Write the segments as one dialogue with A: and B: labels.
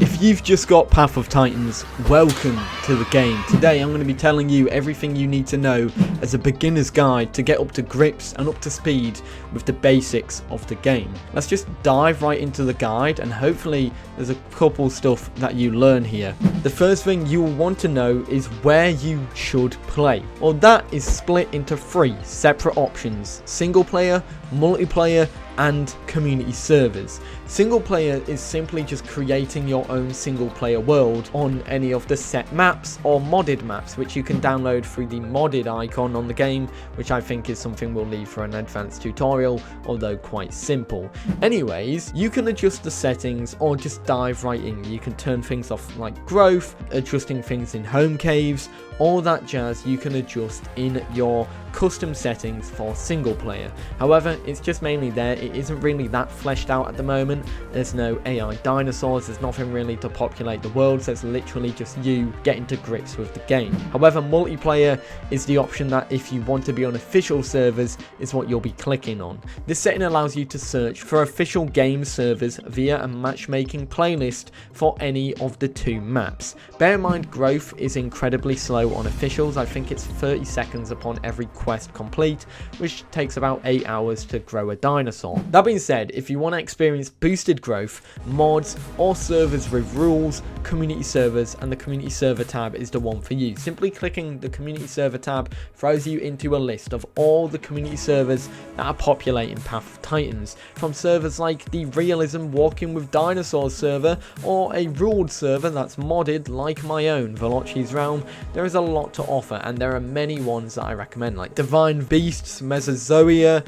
A: If you've just got Path of Titans, welcome to the game. Today I'm going to be telling you everything you need to know as a beginner's guide to get up to grips and up to speed with the basics of the game. Let's just dive right into the guide, and hopefully there's a couple stuff that you learn here. The first thing you will want to know is where you should play. Well, that is split into 3 separate options: single player, multiplayer, and community servers. Single player is simply just creating your own single player world on any of the set maps or modded maps, which you can download through the modded icon on the game, which I think is something we'll leave for an advanced tutorial, although quite simple. Anyways, you can adjust the settings or just dive right in. You can turn things off like growth, adjusting things in Homecaves, all that jazz you can adjust in your custom settings for single player. However, it's just mainly there. It isn't really that fleshed out at the moment. There's no AI dinosaurs, there's nothing really to populate the world, so it's literally just you getting to grips with the game. However, multiplayer is the option that, if you want to be on official servers, is what you'll be clicking on. This setting allows you to search for official game servers via a matchmaking playlist for any of the 2 maps. Bear in mind, growth is incredibly slow on officials. I think it's 30 seconds upon every quest complete, which takes about 8 hours to grow a dinosaur. That being said, if you want to experience boosted growth, mods, or servers with rules, community servers and the community server tab is the one for you. Simply clicking the community server tab throws you into a list of all the community servers that are populating Path of Titans, from servers like the Realism Walking with Dinosaurs server, or a ruled server that's modded like my own, Velocci's Realm. There is a lot to offer, and there are many ones that I recommend, like Divine Beasts, Mesozoia,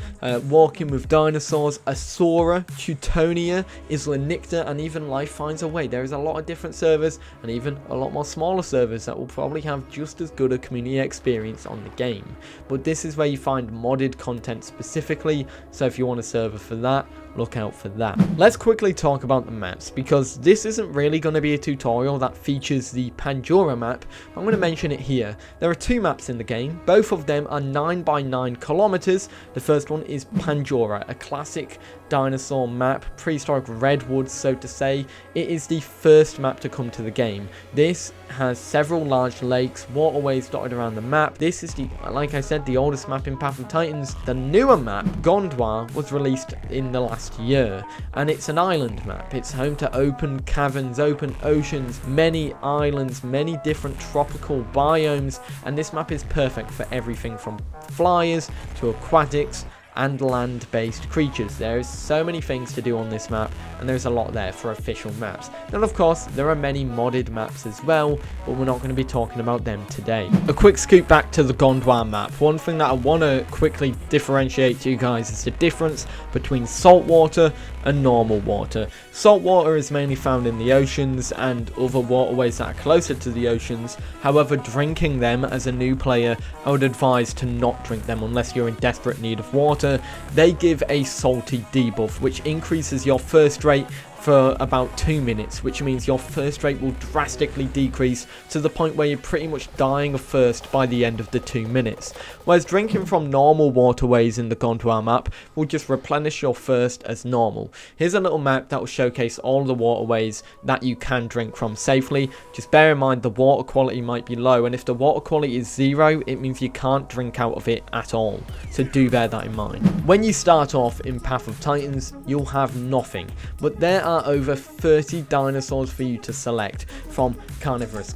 A: Walking with Dinosaurs, Asura, Teutonia, Isla Nicta, and even Life Finds a Way. There is a lot of different servers, and even a lot more smaller servers that will probably have just as good a community experience on the game. But this is where you find modded content specifically, so if you want a server for that, look out for that. Let's quickly talk about the maps, because this isn't really going to be a tutorial that features the Pandora map. I'm going to mention it here. There are 2 maps in the game. Both of them are 9 by 9 kilometers. The first one is Pandora, a classic dinosaur map, prehistoric redwoods, so to say. It is the first map to come to the game. This has several large lakes, waterways dotted around the map. This is, like I said, the oldest map in Path of Titans. The newer map, Gondwar, was released in the last year, and it's an island map. It's home to open caverns, open oceans, many islands, many different tropical biomes, and this map is perfect for everything from flyers to aquatics and land-based creatures. There is so many things to do on this map, and there's a lot there for official maps. And of course, there are many modded maps as well, but we're not going to be talking about them today. A quick scoop back to the Gondwar map. One thing that I want to quickly differentiate to you guys is the difference between saltwater and normal water. Saltwater is mainly found in the oceans and other waterways that are closer to the oceans. However, drinking them as a new player, I would advise to not drink them unless you're in desperate need of water. They give a salty debuff, which increases your thirst rate for about 2 minutes, which means your thirst rate will drastically decrease to the point where you're pretty much dying of thirst by the end of the 2 minutes. Whereas drinking from normal waterways in the Gondwar map will just replenish your thirst as normal. Here's a little map that will showcase all the waterways that you can drink from safely. Just bear in mind the water quality might be low, and if the water quality is 0, it means you can't drink out of it at all. So do bear that in mind. When you start off in Path of Titans, you'll have nothing, but there are over 30 dinosaurs for you to select, from carnivores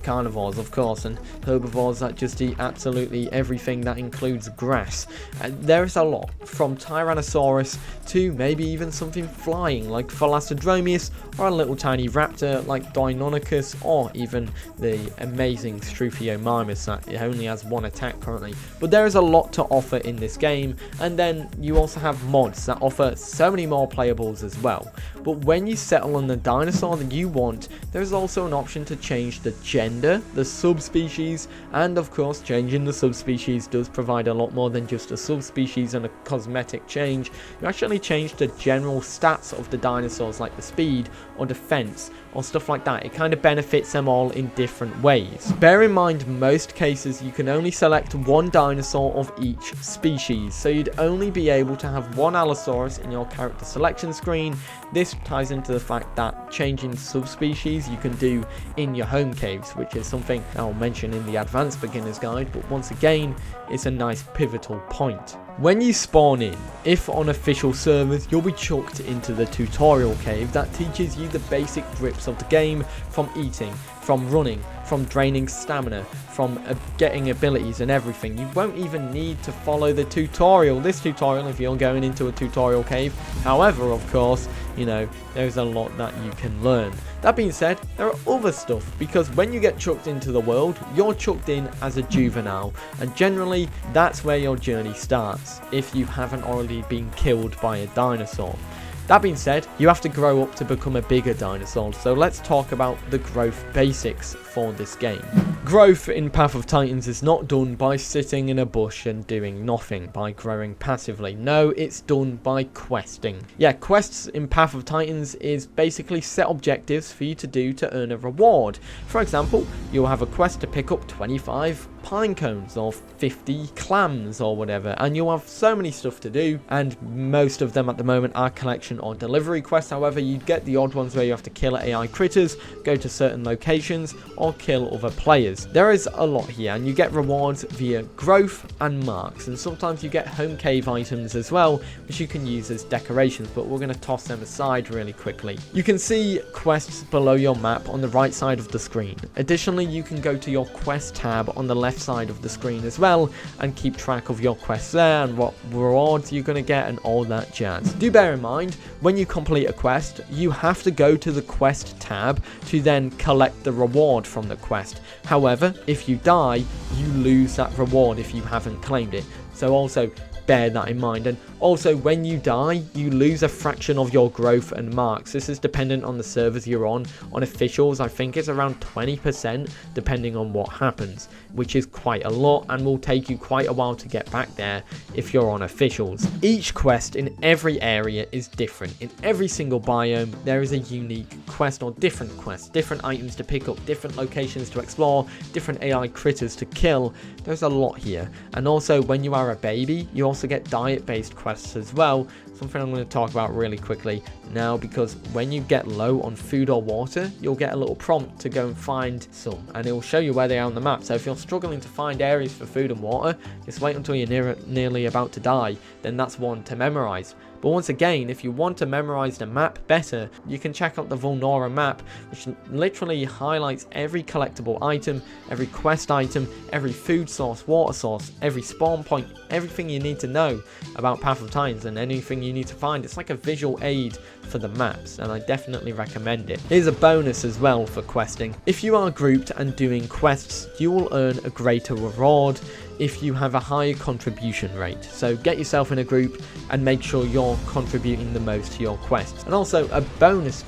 A: of course, and herbivores that just eat absolutely everything that includes grass. There is a lot, from Tyrannosaurus to maybe even something flying like Philacidromius, or a little tiny raptor like Deinonychus, or even the amazing Struthiomimus that only has 1 attack currently. But there is a lot to offer in this game, and then you also have mods that offer so many more playables as well. But when you settle on the dinosaur that you want, there is also an option to change the gender, the subspecies, and of course changing the subspecies does provide a lot more than just a subspecies and a cosmetic change. You actually change the general stats of the dinosaurs, like the speed or defense or stuff like that. It kind of benefits them all in different ways. Bear in mind, most cases you can only select 1 dinosaur of each species, so you'd only be able to have 1 Allosaurus in your character selection screen. This ties into to the fact that changing subspecies you can do in your home caves, which is something I'll mention in the advanced beginner's guide, but once again it's a nice pivotal point. When you spawn in, if on official servers, you'll be chucked into the tutorial cave that teaches you the basic grips of the game, from eating, from running, from draining stamina, from getting abilities and everything. You won't even need to follow the tutorial, this tutorial, if you're going into a tutorial cave. However, of course, you know, there's a lot that you can learn. That being said, there are other stuff, because when you get chucked into the world, you're chucked in as a juvenile, and generally that's where your journey starts, if you haven't already been killed by a dinosaur. That being said, you have to grow up to become a bigger dinosaur, so let's talk about the growth basics for this game. Growth in Path of Titans is not done by sitting in a bush and doing nothing, by growing passively. No, it's done by questing. Yeah, quests in Path of Titans is basically set objectives for you to do to earn a reward. For example, you'll have a quest to pick up 25 pine cones or 50 clams or whatever, and you'll have so many stuff to do, and most of them at the moment are collection or delivery quests. However, you get the odd ones where you have to kill AI critters, go to certain locations, or kill other players. There is a lot here, and you get rewards via growth and marks, and sometimes you get home cave items as well, which you can use as decorations, but we're going to toss them aside really quickly. You can see quests below your map on the right side of the screen. Additionally, you can go to your quest tab on the left side of the screen as well and keep track of your quests there and what rewards you're going to get and all that jazz. Do bear in mind, when you complete a quest, you have to go to the quest tab to then collect the reward from the quest. However, if you die, you lose that reward if you haven't claimed it. So also bear that in mind. And also, when you die, you lose a fraction of your growth and marks. This is dependent on the servers you're on. On officials, I think it's around 20% depending on what happens, which is quite a lot and will take you quite a while to get back there if you're on officials. Each quest in every area is different. In every single biome, there is a unique quest or different quests, different items to pick up, different locations to explore, different AI critters to kill. There's a lot here. And also, when you are a baby, you also get diet-based quests as well, something I'm going to talk about really quickly now, because when you get low on food or water, you'll get a little prompt to go and find some, and it will show you where they are on the map. So if you're struggling to find areas for food and water, just wait until you're nearly about to die, then that's one to memorize. But once again, if you want to memorize the map better, you can check out the Vulnora map, which literally highlights every collectible item, every quest item, every food source, water source, every spawn point, everything you need to know about Path of Titans and anything you need to find. It's like a visual aid for the maps, and I definitely recommend it. Here's a bonus as well for questing. If you are grouped and doing quests, you will earn a greater reward if you have a higher contribution rate. So get yourself in a group and make sure you're contributing the most to your quests. And also a bonus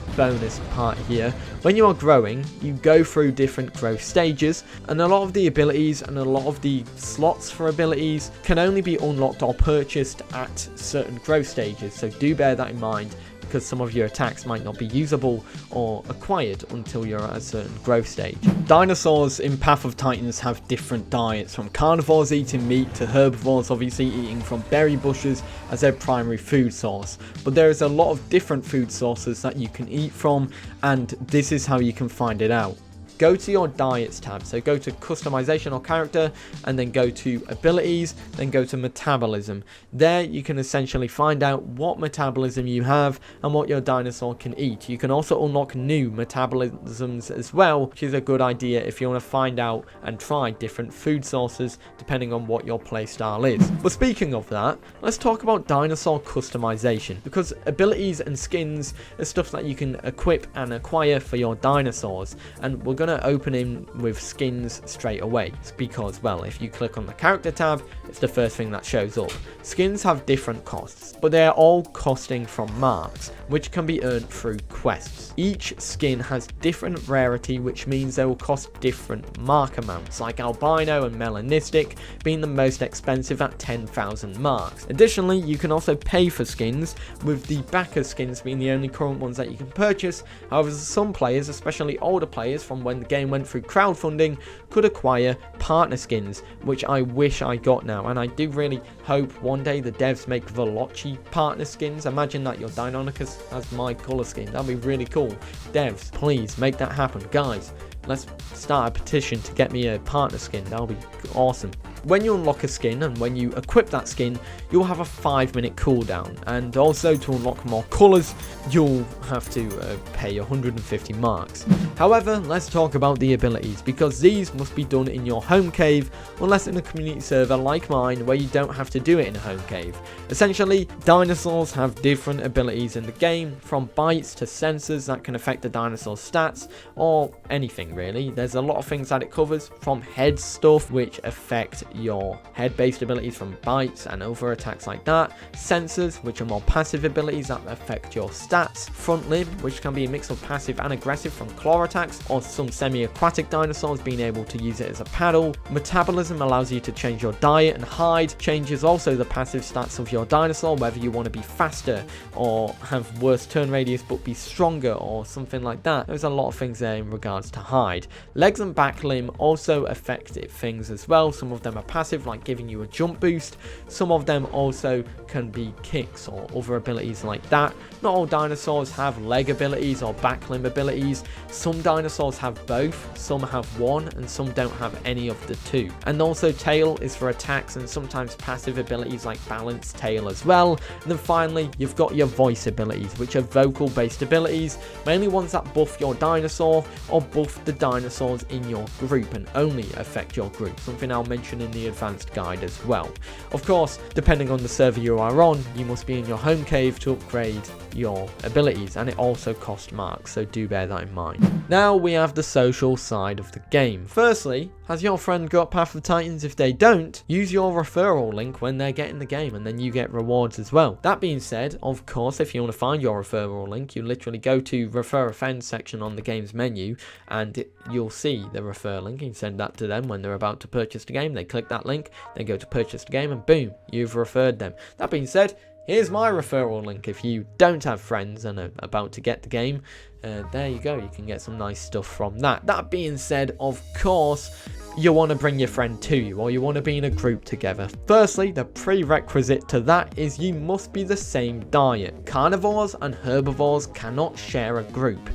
A: part here, when you are growing, you go through different growth stages, and a lot of the abilities and a lot of the slots for abilities can only be unlocked or purchased at certain growth stages. So do bear that in mind, because some of your attacks might not be usable or acquired until you're at a certain growth stage. Dinosaurs in Path of Titans have different diets, from carnivores eating meat to herbivores obviously eating from berry bushes as their primary food source. But there is a lot of different food sources that you can eat from, and this is how you can find it out. Go to your diets tab, so go to customization or character, and then go to abilities, then go to metabolism. There you can essentially find out what metabolism you have and what your dinosaur can eat. You can also unlock new metabolisms as well, which is a good idea if you want to find out and try different food sources depending on what your playstyle is. But speaking of that, let's talk about dinosaur customization, because abilities and skins are stuff that you can equip and acquire for your dinosaurs, and we're going to open in with skins straight away, because, well, if you click on the character tab, it's the first thing that shows up. Skins have different costs, but they are all costing from marks, which can be earned through quests. Each skin has different rarity, which means they will cost different mark amounts, like albino and melanistic being the most expensive at 10,000 marks. Additionally, you can also pay for skins, with the backer skins being the only current ones that you can purchase. However, some players, especially older players from when when the game went through crowdfunding, could acquire partner skins, which I wish I got now. And I do really hope one day the devs make Velocci partner skins. Imagine that your Deinonychus has my colour scheme. That'd be really cool. Devs, please make that happen. Guys, let's start a petition to get me a partner skin. That'll be awesome. When you unlock a skin and when you equip that skin, you'll have a 5-minute cooldown, and also to unlock more colours you'll have to pay 150 marks. However, let's talk about the abilities, because these must be done in your home cave, unless in a community server like mine where you don't have to do it in a home cave. Essentially, dinosaurs have different abilities in the game, from bites to sensors that can affect the dinosaur's stats, or anything really. There's a lot of things that it covers, from head stuff which affect your head-based abilities from bites and other attacks like that, sensors which are more passive abilities that affect your stats, front limb which can be a mix of passive and aggressive from claw attacks, or some semi-aquatic dinosaurs being able to use it as a paddle. Metabolism allows you to change your diet, and hide changes also the passive stats of your dinosaur, whether you want to be faster or have worse turn radius but be stronger or something like that. There's a lot of things there in regards to hide. Legs and back limb also affect things as well. Some of them are passive, like giving you a jump boost. Some of them also can be kicks or other abilities like that. Not all dinosaurs have leg abilities or back limb abilities. Some dinosaurs have both, some have one, and some don't have any of the two. And also tail is for attacks and sometimes passive abilities like balance tail as well. And then finally, you've got your voice abilities, which are vocal based abilities, mainly ones that buff your dinosaur or buff the dinosaurs in your group and only affect your group, something I'll mention in the advanced guide as well. Of course, depending on the server you are on, you must be in your home cave to upgrade your abilities, and it also costs marks, so do bear that in mind. Now we have the social side of the game. Firstly, has your friend got Path of Titans? If they don't, use your referral link when they're getting the game, and then you get rewards as well. That being said, of course, if you want to find your referral link, you literally go to refer a friend section on the game's menu, and you'll see the refer link. You send that to them when they're about to purchase the game. They click that link, they go to purchase the game, and boom, you've referred them. That being said, here's my referral link. If you don't have friends and are about to get the game, there you go, you can get some nice stuff from that. That being said, of course, you want to bring your friend to you, or you want to be in a group together. Firstly, the prerequisite to that is you must be the same diet. Carnivores and herbivores cannot share a group.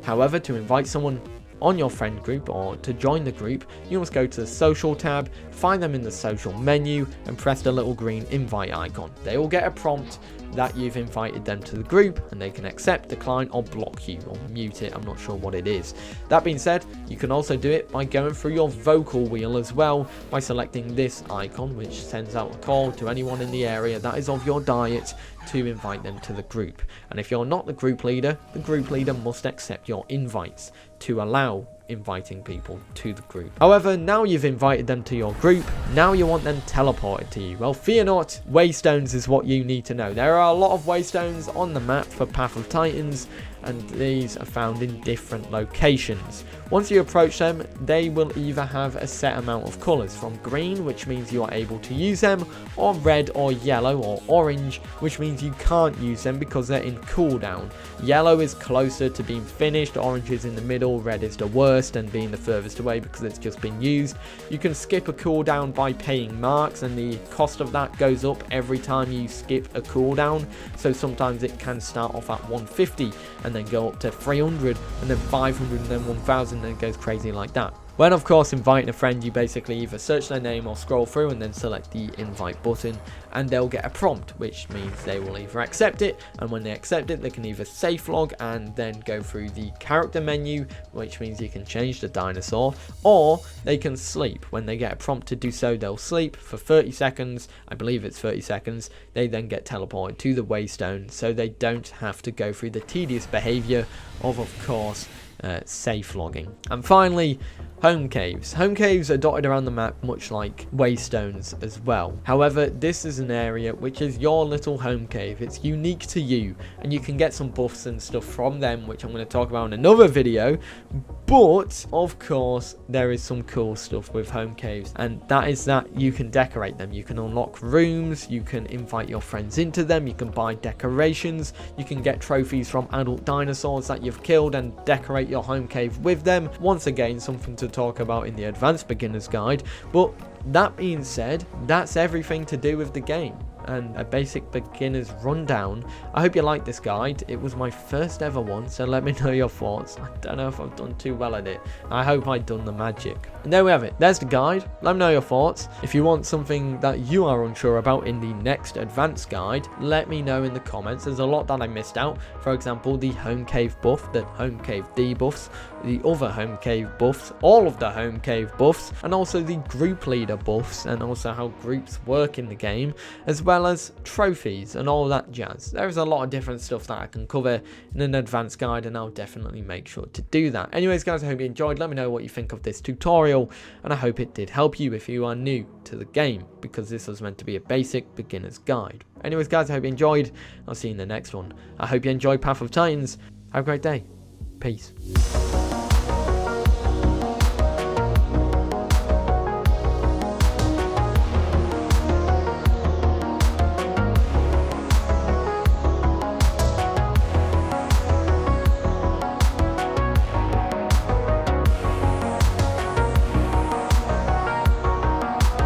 A: However, to invite someone on your friend group or to join the group, you must go to the social tab, find them in the social menu, and press the little green invite icon. They will get a prompt that you've invited them to the group, and they can accept, decline, or block you, or mute it. I'm not sure what it is. That being said, you can also do it by going through your vocal wheel as well, by selecting this icon, which sends out a call to anyone in the area that is of your diet to invite them to the group. And if you're not the group leader must accept your invites to allow inviting people to the group. However, now you've invited them to your group, now you want them teleported to you. Well, fear not, waystones is what you need to know. There are a lot of waystones on the map for Path of Titans, and these are found in different locations. Once you approach them, they will either have a set amount of colours, from green, which means you are able to use them, or red or yellow or orange, which means you can't use them because they're in cooldown. Yellow is closer to being finished, orange is in the middle, red is the worst and being the furthest away because it's just been used. You can skip a cooldown by paying marks, and the cost of that goes up every time you skip a cooldown. So sometimes it can start off at 150 and then go up to 300 and then 500 and then 1000, and it goes crazy like that. When of course inviting a friend, you basically either search their name or scroll through and then select the invite button, and they'll get a prompt, which means they will either accept it, and when they accept it they can either safe log and then go through the character menu, which means you can change the dinosaur, or they can sleep. When they get a prompt to do so, they'll sleep for 30 seconds, I believe it's 30 seconds, they then get teleported to the waystone, so they don't have to go through the tedious behaviour of course, safe logging. And finally, home caves. Home caves are dotted around the map much like waystones as well. However, this is an area which is your little home cave. It's unique to you, and you can get some buffs and stuff from them, which I'm going to talk about in another video. But of course there is some cool stuff with home caves, and that is that you can decorate them. You can unlock rooms, you can invite your friends into them, you can buy decorations, you can get trophies from adult dinosaurs that you've killed and decorate your home cave with them. Once again, something to talk about in the advanced beginner's guide. But that being said, that's everything to do with the game and a basic beginner's rundown. I hope you liked this guide. It was my first ever one, so let me know your thoughts. I don't know if I've done too well at it. I hope I've done the magic. And there we have it. There's the guide. Let me know your thoughts. If you want something that you are unsure about in the next advanced guide, let me know in the comments. There's a lot that I missed out. For example, the home cave buff, the home cave debuffs, the other home cave buffs, all of the home cave buffs, and also the group leader buffs, and also how groups work in the game, as well as trophies and all that jazz. There's a lot of different stuff that I can cover in an advanced guide, and I'll definitely make sure to do that. Anyways guys, I hope you enjoyed. Let me know what you think of this tutorial, and I hope it did help you if you are new to the game, because this was meant to be a basic beginner's guide. Anyways guys, I hope you enjoyed. I'll see you in the next one. I hope you enjoyed Path of Titans. Have a great day. Peace.